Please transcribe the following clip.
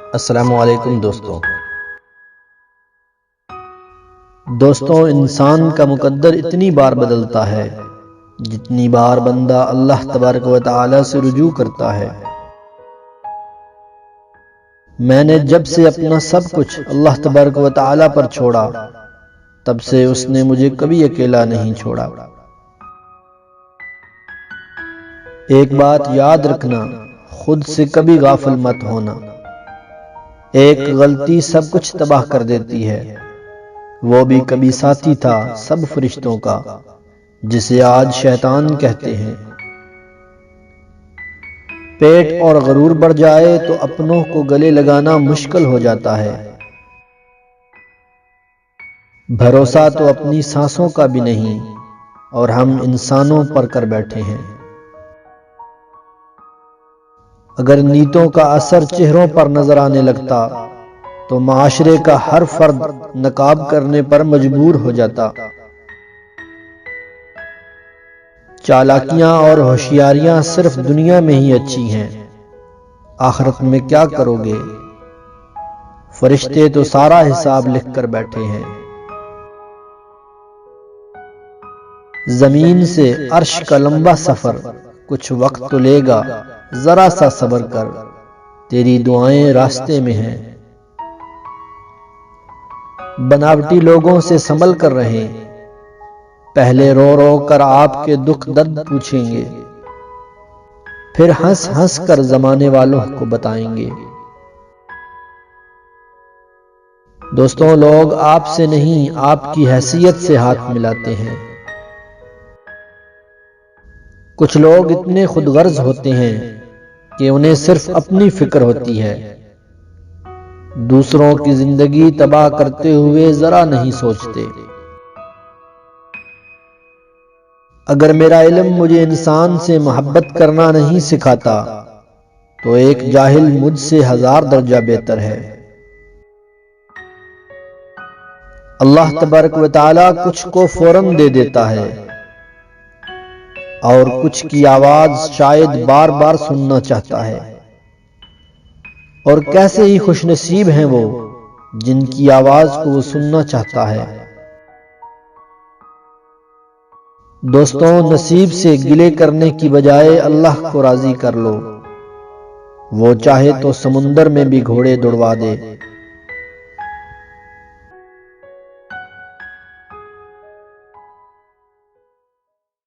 अस्सलामुअलैकुम दोस्तों, इंसान का मुकद्दर इतनी बार बदलता है जितनी बार बंदा अल्लाह तबारक व तआला से रुजू करता है। मैंने जब से अपना सब कुछ अल्लाह तबारक व तआला पर छोड़ा, तब से उसने मुझे कभी अकेला नहीं छोड़ा। एक बात याद रखना, खुद से कभी गाफिल मत होना। एक गलती सब कुछ तबाह कर देती है। वो भी कभी साथी था सब फरिश्तों का, जिसे आज शैतान कहते हैं। पेट और गरूर बढ़ जाए तो अपनों को गले लगाना मुश्किल हो जाता है। भरोसा तो अपनी सांसों का भी नहीं, और हम इंसानों पर कर बैठे हैं। अगर नीतों का असर चेहरों पर नजर आने लगता तो माशरे का हर फर्द नकाब करने पर मजबूर हो जाता। चालाकियां और होशियारियां सिर्फ दुनिया में ही अच्छी हैं, आखिरत में क्या करोगे? फरिश्ते तो सारा हिसाब लिख कर बैठे हैं। जमीन से अर्श का लंबा सफर कुछ वक्त तो लेगा, जरा सा सब्र कर, तेरी दुआएं रास्ते में हैं। बनावटी लोगों से संभल कर रहें, पहले रो रो कर आपके दुख दर्द पूछेंगे, फिर हंस हंस कर जमाने वालों को बताएंगे। दोस्तों, लोग आपसे नहीं आपकी हैसियत से हाथ मिलाते हैं। कुछ लोग इतने खुदगर्ज होते हैं कि उन्हें सिर्फ अपनी फिक्र होती है, दूसरों की जिंदगी तबाह करते हुए जरा नहीं सोचते। अगर मेरा इल्म मुझे इंसान से मोहब्बत करना नहीं सिखाता तो एक जाहिल मुझसे 1000 दर्जा बेहतर है। अल्लाह तबारक व तआला कुछ को फौरन दे देता है और कुछ की आवाज शायद बार बार सुनना चाहता है। और कैसे ही खुशनसीब हैं वो जिनकी आवाज को वो सुनना चाहता है। दोस्तों, नसीब से गिले करने की बजाय अल्लाह को राजी कर लो। वो चाहे तो समुंदर में भी घोड़े दौड़वा दे,